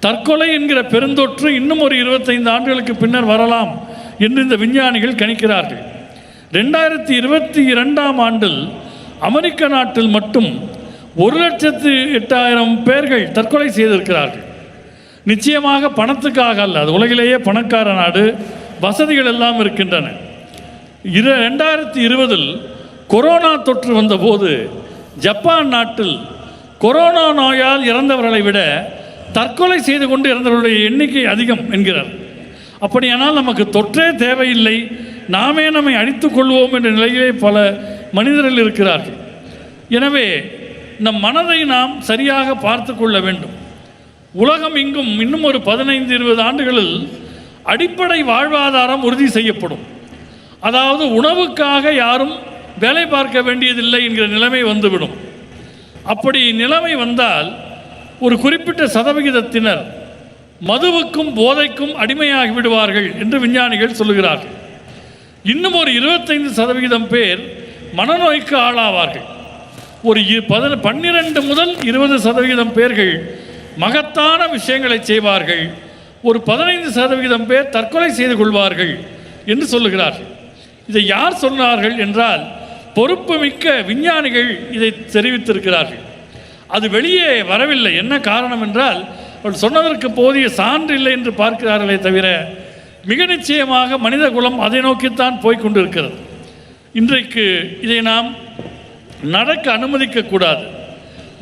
தற்கொலை என்கிற பெருந்தொற்று இன்னும் ஒரு 25 ஆண்டுகளுக்கு பின்னர் வரலாம் என்று இந்த விஞ்ஞானிகள் கணிக்கிறார்கள். 2022ஆம் ஆண்டில் அமெரிக்க நாட்டில் மட்டும் 1,08,000 பேர்கள் தற்கொலை செய்திருக்கிறார்கள். நிச்சயமாக பணத்துக்காக அல்ல, அது உலகிலேயே பணக்கார நாடு, வசதிகள் எல்லாம் இருக்கின்றன. 2020இல் கொரோனா தொற்று வந்தபோது ஜப்பான் நாட்டில் கொரோனா நோயால் இறந்தவர்களை விட தற்கொலை செய்து கொண்டு இறந்தவர்களுடைய எண்ணிக்கை அதிகம் என்கிறார். அப்படியானால் நமக்கு தொற்றே தேவையில்லை, நாமே நம்மை அழித்துக் கொள்வோம் என்ற நிலையிலே பல மனிதர்கள் இருக்கிறார்கள். எனவே நம் மனதை நாம் சரியாக பார்த்து கொள்ள வேண்டும். உலகம் இங்கும் இன்னும் ஒரு 15-20 ஆண்டுகளில் அடிப்படை வாழ்வாதாரம் உறுதி செய்யப்படும். அதாவது உணவுக்காக யாரும் வேலை பார்க்க வேண்டியதில்லை என்கிற நிலைமை வந்துவிடும். அப்படி நிலைமை வந்தால் ஒரு குறிப்பிட்ட சதவிகிதத்தினர் மதுவுக்கும் போதைக்கும் அடிமையாகி விடுவார்கள் என்று விஞ்ஞானிகள் சொல்லுகிறார்கள். இன்னும் ஒரு 25% பேர் மனநோய்க்கு ஆளாவார்கள். ஒரு 12 முதல் 20% பேர்கள் மகத்தான விஷயங்களை செய்வார்கள். ஒரு 15% பேர் தற்கொலை செய்து கொள்வார்கள் என்று சொல்லுகிறார்கள். இதை யார் சொன்னார்கள் என்றால் பொறுப்புமிக்க விஞ்ஞானிகள் இதை தெரிவித்திருக்கிறார்கள். அது வெளியே வரவில்லை. என்ன காரணம் என்றால் அவர்கள் சொன்னதற்கு போதிய சான்று இல்லை என்று பார்க்கிறார்களே தவிர மிக நிச்சயமாக மனித குலம் அதை நோக்கித்தான் போய்கொண்டிருக்கிறது. இன்றைக்கு இதை நாம் நடக்க அனுமதிக்கக்கூடாது.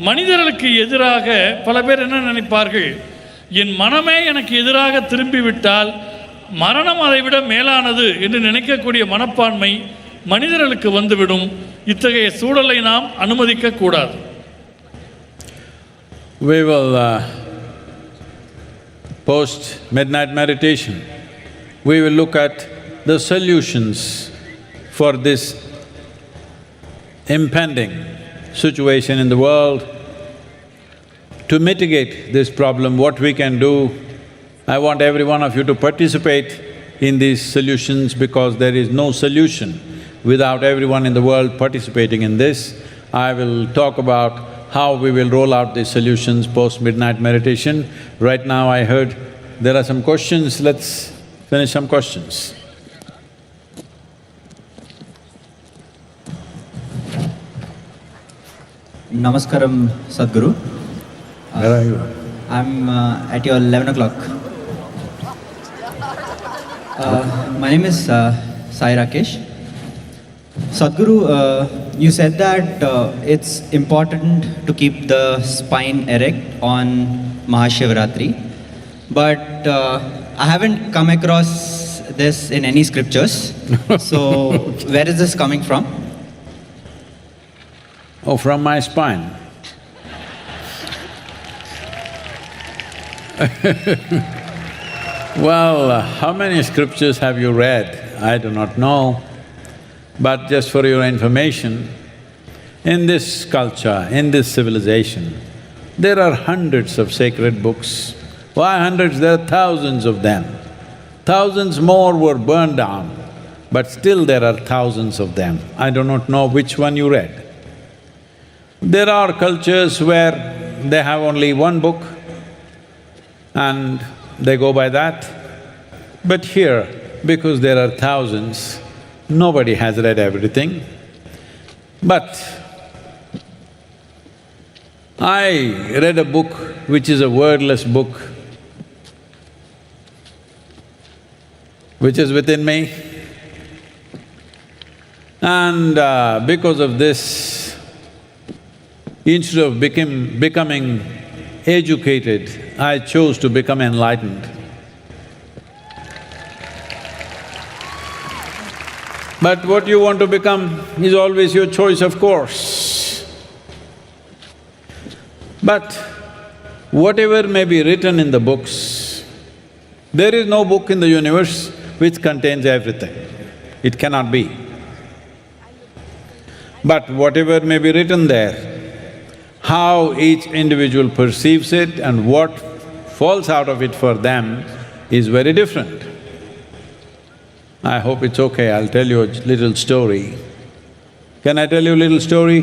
மனிதர்களுக்கு எதிராக பல பேர் என்ன நினைப்பார்கள், என் மனமே எனக்கு எதிராக திரும்பிவிட்டால் மரணம் அதை விட மேலானது என்று நினைக்கக்கூடிய மனப்பான்மை மனிதர்களுக்கு வந்துவிடும். இத்தகைய சூழலை நாம் அனுமதிக்கக்கூடாது. We will post midnight meditation. We will look at the solutions for this impending situation in the world. To mitigate this problem, what we can do, I want every one of you to participate in these solutions because there is no solution without everyone in the world participating in this. I will talk about how we will roll out these solutions post-midnight meditation. Right now I heard there are some questions, let's finish some questions. Namaskaram, Sadhguru. Where are you? I'm at your 11 o'clock. My name is Sai Rakesh. Sadhguru, you said that it's important to keep the spine erect on Mahashivratri, but I haven't come across this in any scriptures. So, where is this coming from? Oh, from my spine. Well, how many scriptures have you read? I do not know. But just for your information, in this culture, in this civilization, there are hundreds of sacred books. Why hundreds? There are thousands of them. Thousands more were burned down, but still there are thousands of them. I do not know which one you read. There are cultures where they have only one book and they go by that. But here, because there are thousands, nobody has read everything. But I read a book which is a wordless book, which is within me. And because of this, instead of becoming educated, I chose to become enlightened. But what you want to become is always your choice, of course. But whatever may be written in the books, there is no book in the universe which contains everything. It cannot be. But whatever may be written there, how each individual perceives it and what falls out of it for them is very different. I hope it's okay, I'll tell you a little story. Can I tell you a little story?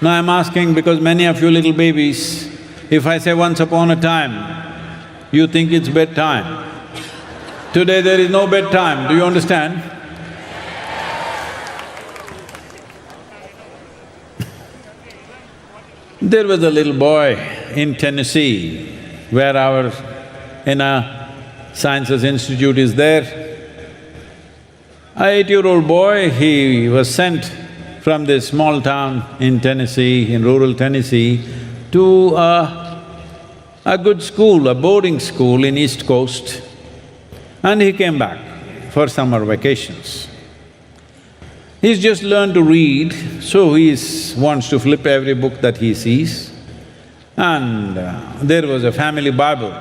No, I'm asking because many of you little babies, if I say once upon a time, you think it's bedtime. Today there is no bedtime, do you understand? There was a little boy in Tennessee, where our inner sciences institute is there. An 8-year-old boy, he was sent from this small town in Tennessee, in rural Tennessee, to a good school, a boarding school in East Coast, and he came back for summer vacations. He's just learned to read, so he wants to flip every book that he sees. And there was a family Bible.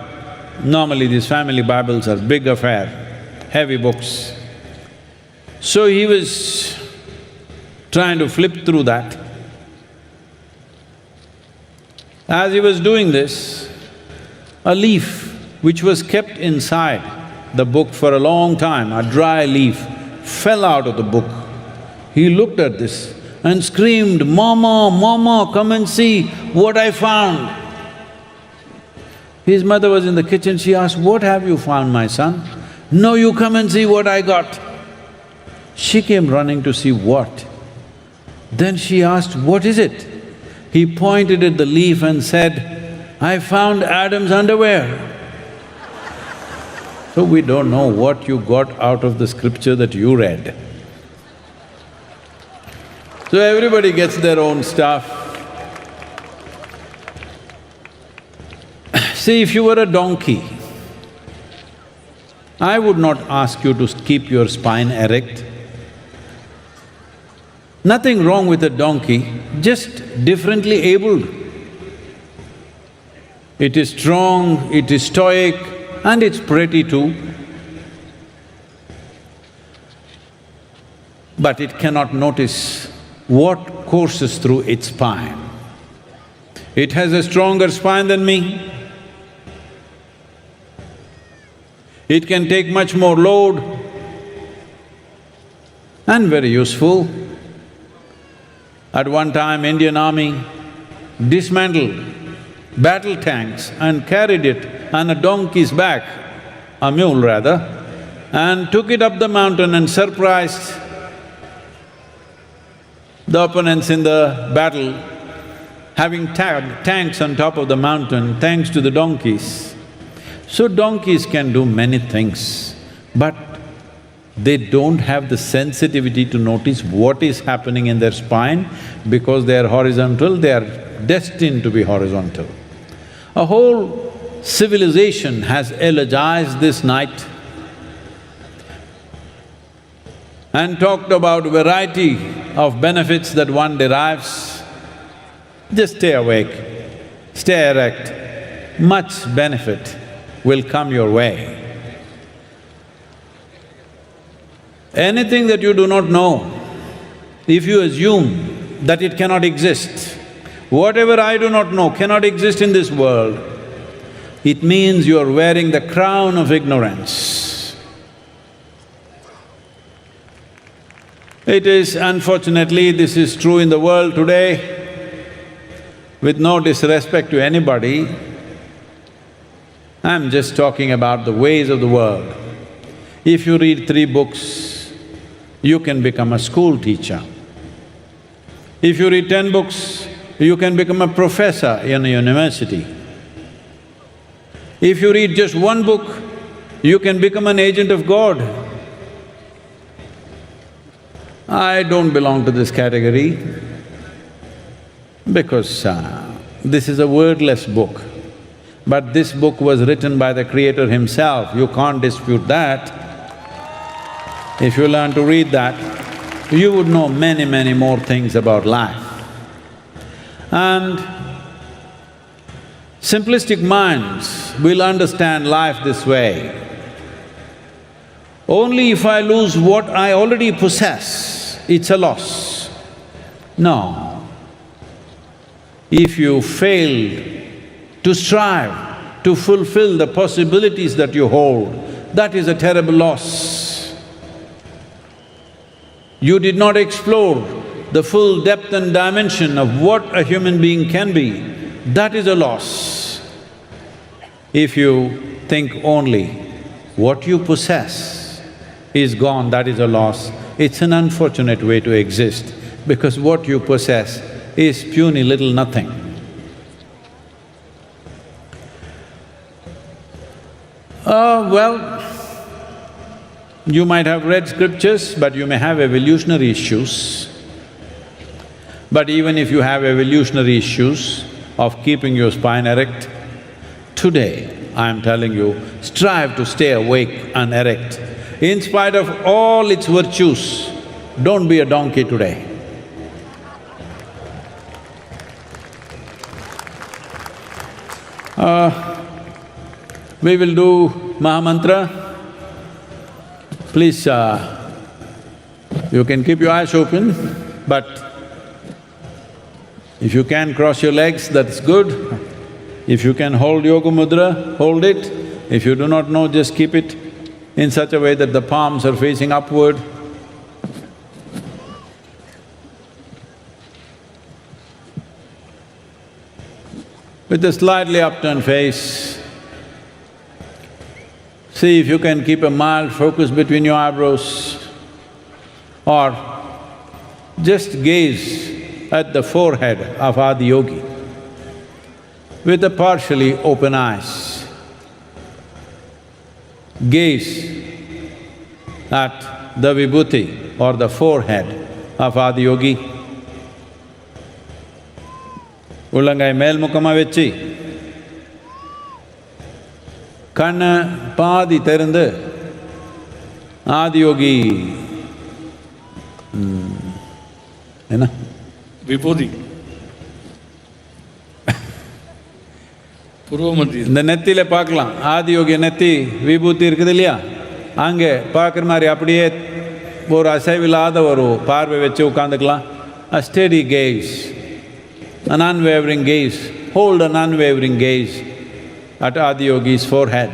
Normally these family Bibles are big affair, heavy books. So he was trying to flip through that. As he was doing this, a leaf which was kept inside the book for a long time, a dry leaf, fell out of the book. He looked at this and screamed, "Mama, Mama, come and see what I found." His mother was in the kitchen, she asked, "What have you found, my son?" "No, you come and see what I got." She came running to see what. Then she asked, "What is it?" He pointed at the leaf and said, "I found Adam's underwear." So we don't know what you got out of the scripture that you read. So everybody gets their own stuff. See, if you were a donkey, I would not ask you to keep your spine erect. Nothing wrong with a donkey, just differently abled. It is strong, it is stoic, and it's pretty too. But it cannot notice what courses through its spine. It has a stronger spine than me. It can take much more load and very useful. At one time, Indian Army dismantled battle tanks and carried it on a donkey's back, a mule rather, and took it up the mountain and surprised the opponents in the battle, having tanks on top of the mountain thanks to the donkeys. So donkeys can do many things, but they don't have the sensitivity to notice what is happening in their spine. Because they are horizontal, they are destined to be horizontal. A whole civilization has eulogized this night and talked about variety of benefits that one derives. Just stay awake, stay erect, much benefit will come your way. Anything that you do not know, if you assume that it cannot exist, whatever I do not know cannot exist in this world, it means you are wearing the crown of ignorance. It is… unfortunately, this is true in the world today. With no disrespect to anybody, I'm just talking about the ways of the world. If you read 3 books, you can become a school teacher. If you read 10 books, you can become a professor in a university. If you read just 1 book, you can become an agent of God. I don't belong to this category because this is a wordless book. But this book was written by the Creator himself, you can't dispute that. If you learn to read that, you would know many, many more things about life. And simplistic minds will understand life this way. Only if I lose what I already possess, it's a loss. No. If you fail to strive to fulfill the possibilities that you hold, that is a terrible loss. You did not explore the full depth and dimension of what a human being can be, that is a loss. If you think only what you possess is gone, that is a loss. It's an unfortunate way to exist because what you possess is puny little nothing. Well, you might have read scriptures, but you may have evolutionary issues. But even if you have evolutionary issues of keeping your spine erect, today I'm telling you, strive to stay awake and erect. In spite of all its virtues, don't be a donkey today. We will do Mahamantra. Please, you can keep your eyes open, but if you can cross your legs, that's good. If you can hold Yoga Mudra, hold it. If you do not know, just keep it in such a way that the palms are facing upward. With a slightly upturned face, see if you can keep a mild focus between your eyebrows or just gaze at the forehead of Adiyogi with the partially open eyes. Gaze at the vibhuti or the forehead of Adiyogi. Ullangai melmukama vechi கண்ண பாதி திறந்து ஆதியோகி என்ன விபூதி புருவமத்தி இந்த நெத்தியில பார்க்கலாம். ஆதியோகி நெத்தி விபூதி இருக்குது இல்லையா, அங்கே பார்க்குற மாதிரி அப்படியே ஒரு அசைவில்லாத ஒரு பார்வை வச்சு உட்காந்துக்கலாம். A steady gaze, an unwavering gaze, hold an unwavering gaze at Adiyogi's forehead.